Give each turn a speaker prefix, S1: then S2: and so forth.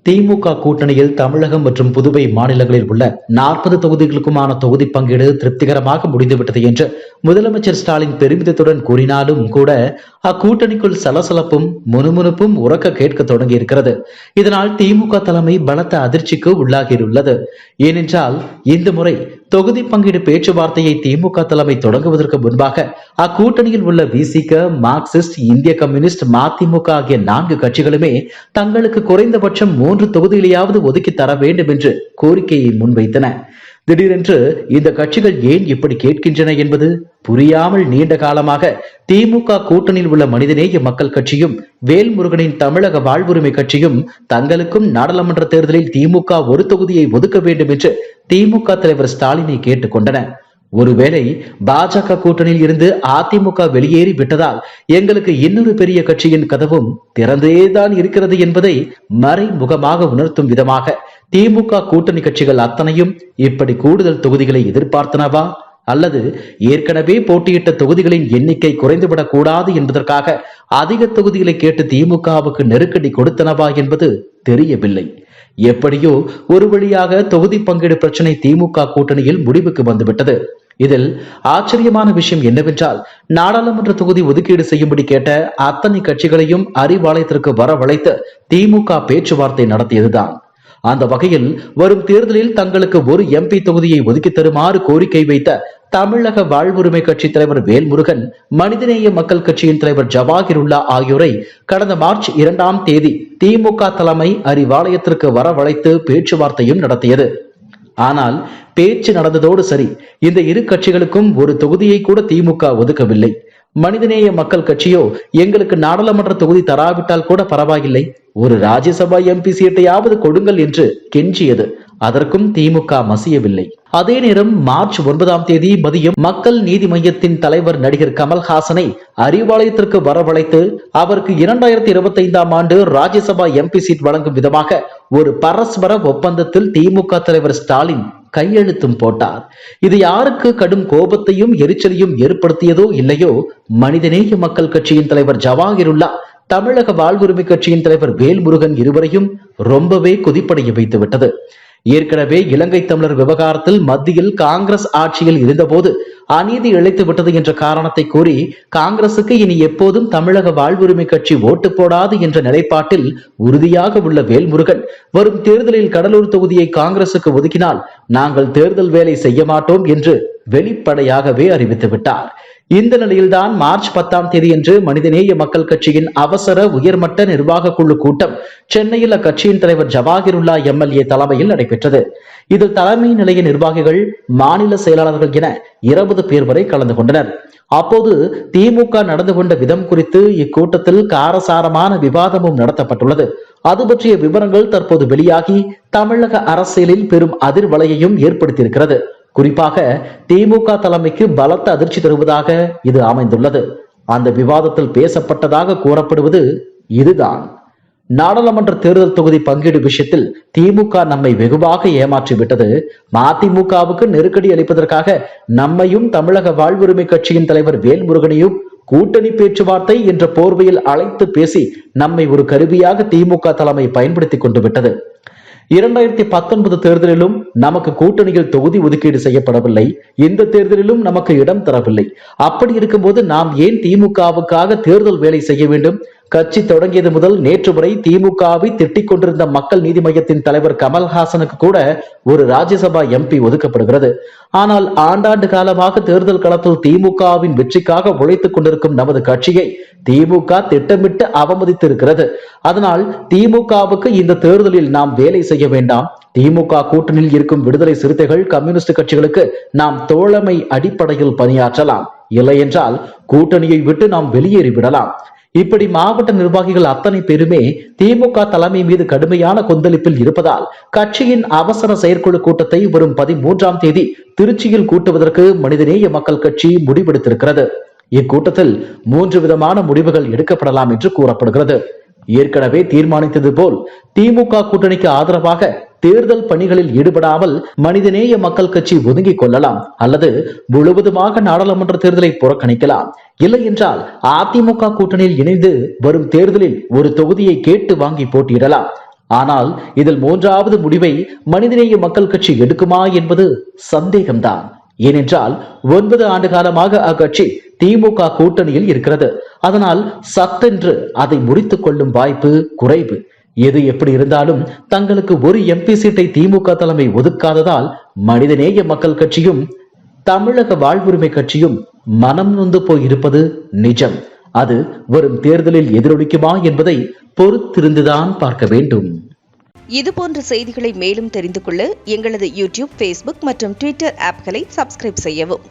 S1: திமுக கூட்டணியில் தமிழகம் மற்றும் புதுவை மாநிலங்களில் உள்ள 40 தொகுதிகளுக்குமான தொகுதி பங்கீடு திருப்திகரமாக முடிந்துவிட்டது என்று முதலமைச்சர் ஸ்டாலின் பெருமிதத்துடன் கூறினாலும் கூட அக்கூட்டணிக்குள் சலசலப்பும் முணுமுணுப்பும் உறக்க கேட்க தொடங்கி இருக்கிறது. இதனால் திமுக தலைமை பலத்த அதிர்ச்சிக்கு உள்ளாகியுள்ளது. ஏனென்றால் இந்த முறை தொகுதி பங்கீடு பேச்சுவார்த்தையை திமுக தலைமை தொடங்குவதற்கு முன்பாக அக்கூட்டணியில் உள்ள விசிக, மார்க்சிஸ்ட், இந்திய கம்யூனிஸ்ட், மதிமுக ஆகிய 4 கட்சிகளுமே தங்களுக்கு குறைந்தபட்சம் 3 தொகுதிகளையாவது ஒதுக்கி தர வேண்டும் என்று கோரிக்கையை முன்வைத்தன. திடீரென்று இந்த கட்சிகள் ஏன் இப்படி கேட்கின்றன என்பது புரியாமல் நீண்ட காலமாக திமுக கூட்டணியில் உள்ள மனிதநேய மக்கள் கட்சியும் வேல்முருகனின் தமிழக வாழ்வுரிமை கட்சியும் தங்களுக்கும் நாடாளுமன்ற தேர்தலில் திமுக ஒரு தொகுதியை ஒதுக்க வேண்டும் என்று திமுக தலைவர் ஸ்டாலினை கேட்டுக் கொண்டன. ஒருவேளை பாஜக கூட்டணியில் இருந்து அதிமுக வெளியேறி விட்டதால் எங்களுக்கு இன்னொரு பெரிய கட்சியின் கதவும் திறந்தேதான் இருக்கிறது என்பதை மறைமுகமாக உணர்த்தும் விதமாக திமுக கூட்டணி கட்சிகள் அத்தனையும் இப்படி கூடுதல் தொகுதிகளை எதிர்பார்த்தனவா, அல்லது ஏற்கனவே போட்டியிட்ட தொகுதிகளின் எண்ணிக்கை குறைந்துவிடக் கூடாது என்பதற்காக அதிக தொகுதிகளை கேட்டு திமுகவுக்கு நெருக்கடி கொடுத்தனவா என்பது தெரியவில்லை. எப்படியோ ஒரு வழியாக தொகுதி பங்கீடு பிரச்சனை திமுக கூட்டணியில் முடிவுக்கு வந்துவிட்டது. இதில் ஆச்சரியமான விஷயம் என்னவென்றால், நாடாளுமன்ற தொகுதி ஒதுக்கீடு செய்யும்படி கேட்ட அத்தனை கட்சிகளையும் அறிவாலயத்திற்கு வரவழைத்து திமுக பேச்சுவார்த்தை நடத்தியதுதான். அந்த வகையில் வரும் தேர்தலில் தங்களுக்கு ஒரு எம்பி தொகுதியை ஒதுக்கி தருமாறு கோரிக்கை வைத்த தமிழக வாழ்வுரிமை கட்சி தலைவர் வேல்முருகன், மனிதநேய மக்கள் கட்சியின் தலைவர் ஜவாஹிருல்லா ஆகியோரை கடந்த மார்ச் 2ஆம் தேதி திமுக தலைமை அறிவாலயத்திற்கு வரவழைத்து பேச்சுவார்த்தையும் நடத்தியது. ஆனால் பேச்சு நடந்ததோடு சரி, இந்த இரு கட்சிகளுக்கும் ஒரு தொகுதியை கூட திமுக ஒதுக்கவில்லை. மனிதநேய மக்கள் கட்சியோ எங்களுக்கு நாடாளுமன்ற தொகுதி தராவிட்டால் கூட பரவாயில்லை, ஒரு ராஜ்யசபா எம்பி சீட்டையாவது கொடுங்கள் என்று கெஞ்சியது. அதற்கும் திமுக மசியவில்லை. அதே நேரம் மார்ச் 9ஆம் தேதி மதியம் மக்கள் நீதி மையத்தின் தலைவர் நடிகர் கமல்ஹாசனை அறிவாலயத்திற்கு வரவழைத்து அவருக்கு 2025ஆம் ஆண்டு ராஜ்யசபா எம்பி சீட் வழங்கும் விதமாக ஒரு பரஸ்பர ஒப்பந்தத்தில் திமுக தலைவர் ஸ்டாலின் கையெழுத்தும் போட்டார். இது யாருக்கு கடும் கோபத்தையும் எரிச்சலையும் ஏற்படுத்தியதோ இல்லையோ, மனிதநேய மக்கள் கட்சியின் தலைவர் ஜவாஹிருல்லா, தமிழக வாழ்வுரிமை கட்சியின் தலைவர் வேல்முருகன் இருவரையும் ரொம்பவே கொதிப்படைய வைத்து விட்டது. ஏற்கனவே இலங்கை தமிழர் விவகாரத்தில் மத்தியில் காங்கிரஸ் ஆட்சியில் இருந்தபோது அநீதி இழைத்து விட்டது என்ற காரணத்தை கூறி காங்கிரசுக்கு இனி எப்போதும் தமிழக வாழ்வுரிமை கட்சி ஓட்டு போடாது என்ற நிலைப்பாட்டில் உறுதியாக உள்ள வேல்முருகன், வரும் தேர்தலில் கடலூர் தொகுதியை காங்கிரசுக்கு ஒதுக்கினால் நாங்கள் தேர்தல் வேலை செய்ய மாட்டோம் என்று வெளிப்படையாகவே அறிவித்து விட்டார். இந்த நிலையில்தான் மார்ச் 10ஆம் தேதி என்று மனிதநேய மக்கள் கட்சியின் அவசர உயர்மட்ட நிர்வாக குழு கூட்டம் சென்னையில் அக்கட்சியின் தலைவர் ஜவாஹிருல்லா எம்எல்ஏ தலைமையில் நடைபெற்றது. இதில் தலைமை நிலைய நிர்வாகிகள், மாநில செயலாளர்கள் என 20 பேர் வரை கலந்து கொண்டனர். அப்போது திமுக நடந்து கொண்ட விதம் குறித்து இக்கூட்டத்தில் காரசாரமான விவாதமும் நடத்தப்பட்டுள்ளது. அது பற்றிய விவரங்கள் தற்போது வெளியாகி தமிழக அரசியலில் பெரும் அதிர்வலையையும் ஏற்படுத்தியிருக்கிறது. குறிப்பாக திமுக தலைமைக்கு பலத்த அதிர்ச்சி தருவதாக இது அமைந்துள்ளது. அந்த விவாதத்தில் பேசப்பட்டதாக கூறப்படுவது இதுதான்: நாடாளுமன்ற தேர்தல் தொகுதி பங்கீடு விஷயத்தில் திமுக நம்மை வெகுவாக ஏமாற்றிவிட்டது. மதிமுகவுக்கு நெருக்கடி அளிப்பதற்காக நம்மையும் தமிழக வாழ்வுரிமை கட்சியின் தலைவர் வேல்முருகனையும் கூட்டணி பேச்சுவார்த்தை என்ற போர்வையில் அழைத்து பேசி நம்மை ஒரு கருவியாக திமுக தலைமை பயன்படுத்தி கொண்டு விட்டது. 2019 தேர்தலிலும் நமக்கு கூட்டணியில் தொகுதி ஒதுக்கீடு செய்யப்படவில்லை. இந்த தேர்தலிலும் நமக்கு இடம் தரவில்லை. அப்படி இருக்கும்போது நாம் ஏன் திமுகவுக்காக தேர்தல் வேலை செய்ய வேண்டும்? கட்சி தொடங்கியது முதல் நேற்று வரை திமுகவை திட்டிக் கொண்டிருந்த மக்கள் நீதி மையத்தின் தலைவர் கமல்ஹாசனுக்கு கூட ஒரு ராஜ்யசபா எம்பி ஒதுக்கப்படுகிறது. ஆனால் ஆண்டாண்டு காலமாக தேர்தல் களத்தில் திமுகவின் வெற்றிக்காக உழைத்துக் கொண்டிருக்கும் நமது கட்சியை திமுக திட்டமிட்டு அவமதித்து இருக்கிறது. அதனால் திமுகவுக்கு இந்த தேர்தலில் நாம் வேலை செய்ய வேண்டாம். திமுக கூட்டணியில் இருக்கும் விடுதலை சிறுத்தைகள், கம்யூனிஸ்ட் கட்சிகளுக்கு நாம் தோழமை அடிப்படையில் பணியாற்றலாம். இல்லை என்றால் கூட்டணியை விட்டு நாம் வெளியேறிவிடலாம். இப்படி மாவட்ட நிர்வாகிகள் அத்தனை பேருமே திமுக தலைமை மீது கடுமையான கொந்தளிப்பில் இருப்பதால் கட்சியின் அவசர செயற்குழு கூட்டத்தை வரும் 13ஆம் தேதி திருச்சியில் கூட்டுவதற்கு மனிதநேய மக்கள் கட்சி முடிவெடுத்திருக்கிறது. இக்கூட்டத்தில் 3 விதமான முடிவுகள் எடுக்கப்படலாம் என்று கூறப்படுகிறது. ஏற்கனவே தீர்மானித்தது போல் திமுக கூட்டணிக்கு ஆதரவாக தேர்தல் பணிகளில் ஈடுபடாமல் மனிதநேய மக்கள் கட்சி ஒதுங்கிக் கொள்ளலாம், அல்லது முழுவதுமாக நாடாளுமன்ற தேர்தலை புறக்கணிக்கலாம். இல்லை என்றால் அதிமுக கூட்டணியில் இணைந்து வரும் தேர்தலில் ஒரு தொகுதியை கேட்டு வாங்கி போட்டியிடலாம். ஆனால் இதில் மூன்றாவது முடிவை மனிதநேய மக்கள் கட்சி எடுக்குமா என்பது சந்தேகம்தான். ஏனென்றால் 9 ஆண்டு காலமாக அக்கட்சி திமுக கூட்டணியில் இருக்கிறது. அதனால் சட்டென்று அதை முடித்துக் கொள்ளும் வாய்ப்பு குறைவு. எது எப்படி இருந்தாலும் தங்களுக்கு ஒரு எம்பி சீட்டை திமுக தலைமை ஒதுக்காததால் மனிதநேய மக்கள் கட்சியும் தமிழக வாழ்வுரிமை கட்சியும் மனம் நொந்து போய் இருப்பது நிஜம். அது வரும் தேர்தலில் எதிரொலிக்குமா என்பதை பொறுத்திருந்துதான் பார்க்க வேண்டும்.
S2: இதுபோன்ற செய்திகளை மேலும் தெரிந்து கொள்ள எங்களது யூடியூப், ஃபேஸ்புக் மற்றும் ட்விட்டர் ஆப்களை சப்ஸ்கிரைப் செய்யவும்.